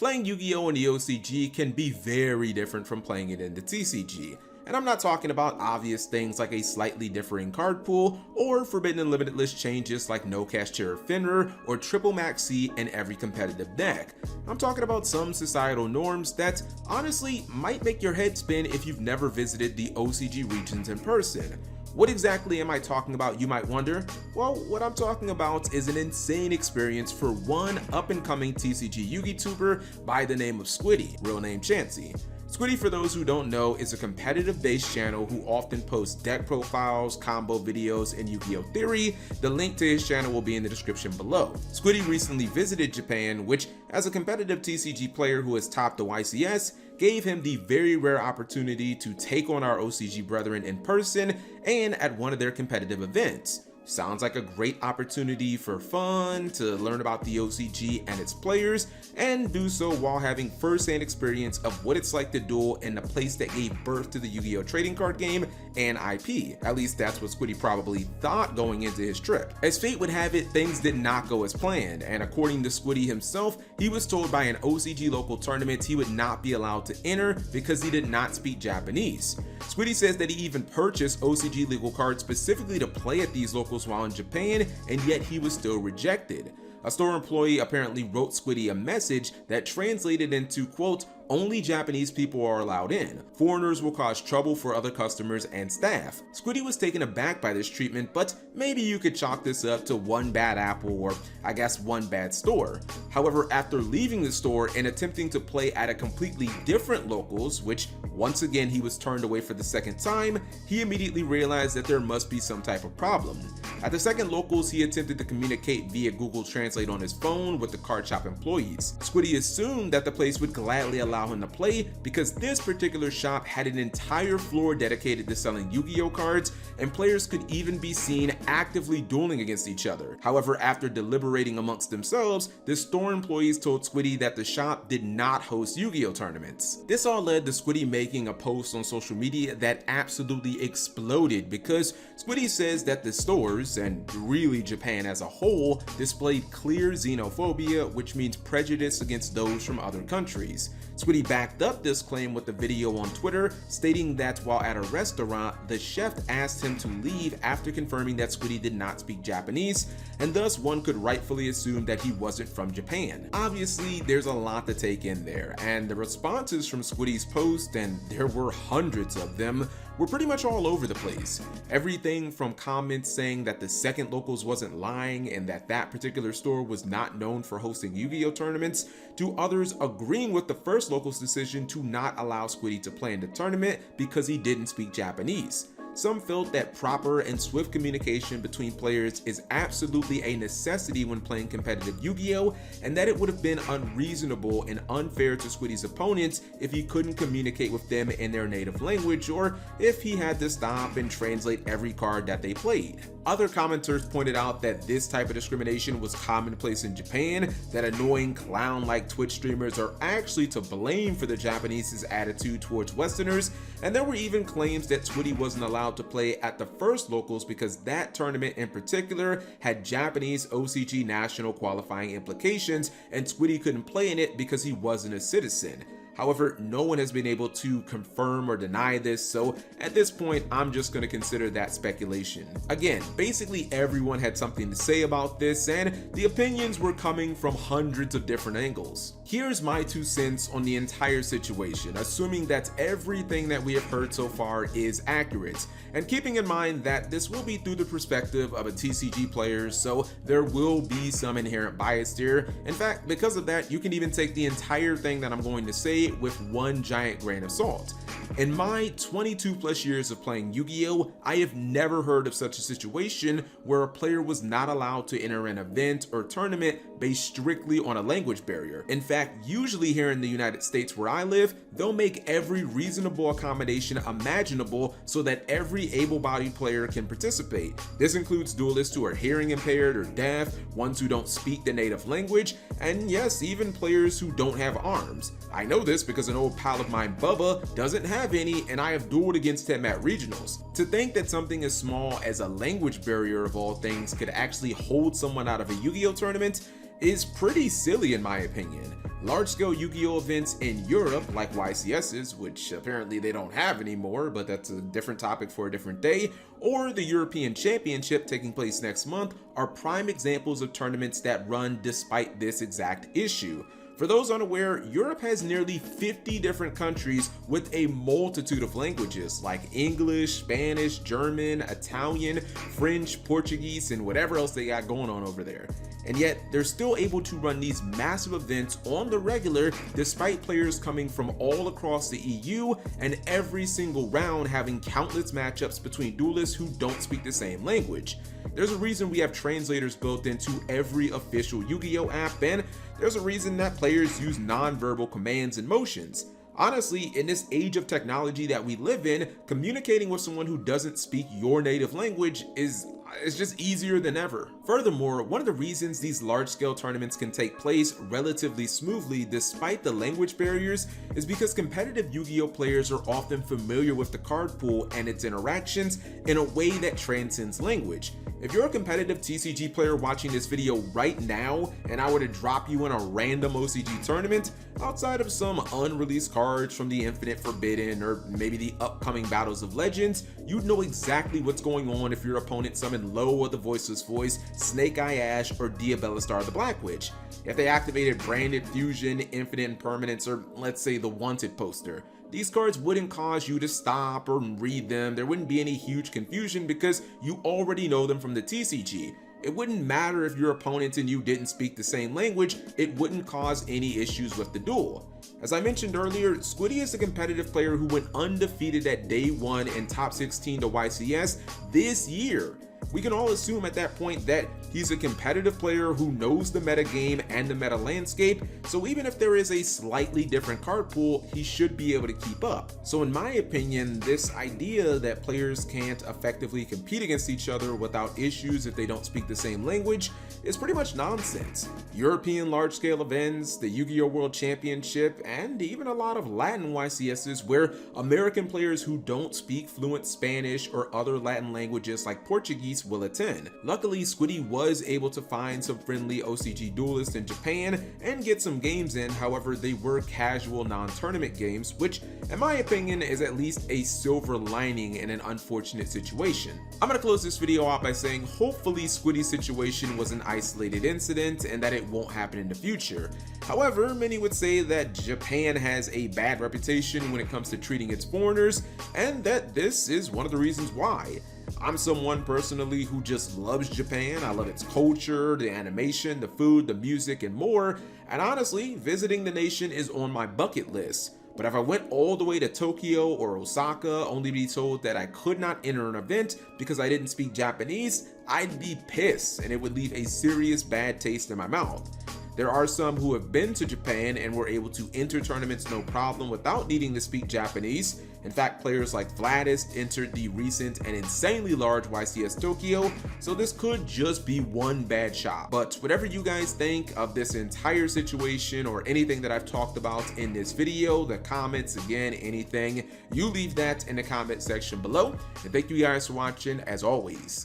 Playing Yu-Gi-Oh! In the OCG can be very different from playing it in the TCG. And I'm not talking about obvious things like a slightly differing card pool or forbidden and limited list changes like no cast Chair of Fenrir or triple max C in every competitive deck. I'm talking about some societal norms that honestly might make your head spin if you've never visited the OCG regions in person. What exactly am I talking about, you might wonder? Well, what I'm talking about is an insane experience for one up-and-coming TCG Yugituber by the name of Squiddy, real name Chansey. Squiddy, for those who don't know, is a competitive-based channel who often posts deck profiles, combo videos, and Yu-Gi-Oh! Theory. The link to his channel will be in the description below. Squiddy recently visited Japan, which, as a competitive TCG player who has topped the YCS, gave him the very rare opportunity to take on our OCG brethren in person and at one of their competitive events. Sounds like a great opportunity for fun, to learn about the OCG and its players, and do so while having first-hand experience of what it's like to duel in the place that gave birth to the Yu-Gi-Oh! Trading card game and IP. At least that's what Squiddy probably thought going into his trip. As fate would have it, things did not go as planned, and according to Squiddy himself, he was told by an OCG local tournament he would not be allowed to enter because he did not speak Japanese. Squiddy says that he even purchased OCG legal cards specifically to play at these locals while in Japan, and yet he was still rejected. A store employee apparently wrote Squiddy a message that translated into, quote, "Only Japanese people are allowed in. Foreigners will cause trouble for other customers and staff." Squiddy was taken aback by this treatment, but maybe you could chalk this up to one bad apple, or I guess one bad store. However, after leaving the store and attempting to play at a completely different locals, which once again he was turned away for the second time, he immediately realized that there must be some type of problem. At the second locals, he attempted to communicate via Google Translate on his phone with the card shop employees. Squiddy assumed that the place would gladly allow him to play because this particular shop had an entire floor dedicated to selling Yu-Gi-Oh! Cards, and players could even be seen actively dueling against each other. However, after deliberating amongst themselves, the store employees told Squiddy that the shop did not host Yu-Gi-Oh! Tournaments. This all led to Squiddy making a post on social media that absolutely exploded because Squiddy says that the stores, and really Japan as a whole, displayed clear xenophobia, which means prejudice against those from other countries. Squiddy backed up this claim with a video on Twitter stating that while at a restaurant, the chef asked him to leave after confirming that Squiddy did not speak Japanese, and thus one could rightfully assume that he wasn't from Japan. Obviously, there's a lot to take in there, and the responses from Squiddy's post, and there were hundreds of them, were pretty much all over the place. Everything from comments saying that the second locals wasn't lying and that that particular store was not known for hosting Yu-Gi-Oh! Tournaments, to others agreeing with the first locals' decision to not allow Squiddy to play in the tournament because he didn't speak Japanese. Some felt that proper and swift communication between players is absolutely a necessity when playing competitive Yu-Gi-Oh! And that it would have been unreasonable and unfair to Squiddy's opponents if he couldn't communicate with them in their native language, or if he had to stop and translate every card that they played. Other commenters pointed out that this type of discrimination was commonplace in Japan, that annoying clown-like Twitch streamers are actually to blame for the Japanese's attitude towards Westerners, and there were even claims that Squiddy wasn't allowed to play at the first locals because that tournament in particular had Japanese OCG national qualifying implications, and Squiddy couldn't play in it because he wasn't a citizen. However, no one has been able to confirm or deny this, so at this point, I'm just going to consider that speculation. Again, basically everyone had something to say about this, and the opinions were coming from hundreds of different angles. Here's my 2 cents on the entire situation, assuming that everything that we have heard so far is accurate, and keeping in mind that this will be through the perspective of a TCG player, so there will be some inherent bias here. In fact, because of that, you can even take the entire thing that I'm going to say with one giant grain of salt. In my 22 plus years of playing Yu-Gi-Oh! I have never heard of such a situation where a player was not allowed to enter an event or tournament based strictly on a language barrier. In fact, usually here in the United States where I live, they'll make every reasonable accommodation imaginable so that every able-bodied player can participate. This includes duelists who are hearing impaired or deaf, ones who don't speak the native language, and yes, even players who don't have arms. I know this because an old pal of mine, Bubba, doesn't have any, and I have dueled against him at regionals. To think that something as small as a language barrier of all things could actually hold someone out of a Yu-Gi-Oh! Tournament is pretty silly in my opinion. Large-scale Yu-Gi-Oh events in Europe, like YCS's, which apparently they don't have anymore, but that's a different topic for a different day, or the European Championship taking place next month, are prime examples of tournaments that run despite this exact issue. For those unaware, Europe has nearly 50 different countries with a multitude of languages like English, Spanish, German, Italian, French, Portuguese, and whatever else they got going on over there. And yet, they're still able to run these massive events on the regular despite players coming from all across the EU and every single round having countless matchups between duelists who don't speak the same language. There's a reason we have translators built into every official Yu-Gi-Oh app, and there's a reason that players use non-verbal commands and motions. Honestly, in this age of technology that we live in, communicating with someone who doesn't speak your native language is just easier than ever. Furthermore, one of the reasons these large-scale tournaments can take place relatively smoothly despite the language barriers is because competitive Yu-Gi-Oh players are often familiar with the card pool and its interactions in a way that transcends language. If you're a competitive TCG player watching this video right now and I were to drop you in a random OCG tournament, outside of some unreleased cards from the Infinite Forbidden or maybe the upcoming Battles of Legends, you'd know exactly what's going on if your opponent summoned Lo or the Voiceless Voice, Snake Eye Ash, or Diabella Star the Black Witch. If they activated Branded Fusion, Infinite Impermanence, or let's say the Wanted poster, these cards wouldn't cause you to stop or read them. There wouldn't be any huge confusion because you already know them from the TCG. It wouldn't matter if your opponent and you didn't speak the same language, it wouldn't cause any issues with the duel. As I mentioned earlier, Squiddy is a competitive player who went undefeated at day 1 and top 16 to YCS this year. We can all assume at that point that he's a competitive player who knows the meta game and the meta landscape, so even if there is a slightly different card pool, he should be able to keep up. So in my opinion, this idea that players can't effectively compete against each other without issues if they don't speak the same language is pretty much nonsense. European large-scale events, the Yu-Gi-Oh! World Championship, and even a lot of Latin YCSs where American players who don't speak fluent Spanish or other Latin languages like Portuguese will attend. Luckily, Squiddy was able to find some friendly OCG duelists in Japan and get some games in. However, they were casual non-tournament games, which in my opinion is at least a silver lining in an unfortunate situation. I'm gonna close this video out by saying hopefully Squiddy's situation was an isolated incident and that it won't happen in the future. However, many would say that Japan has a bad reputation when it comes to treating its foreigners, and that this is one of the reasons why. I'm someone personally who just loves Japan. I love its culture, the animation, the food, the music, and more, and honestly, visiting the nation is on my bucket list. But if I went all the way to Tokyo or Osaka only to be told that I could not enter an event because I didn't speak Japanese, I'd be pissed and it would leave a serious bad taste in my mouth. There are some who have been to Japan and were able to enter tournaments no problem without needing to speak Japanese. In fact, players like Vladis entered the recent and insanely large YCS Tokyo, so this could just be one bad shot. But whatever you guys think of this entire situation or anything that I've talked about in this video, the comments, again, anything, you leave that in the comment section below. And thank you guys for watching as always.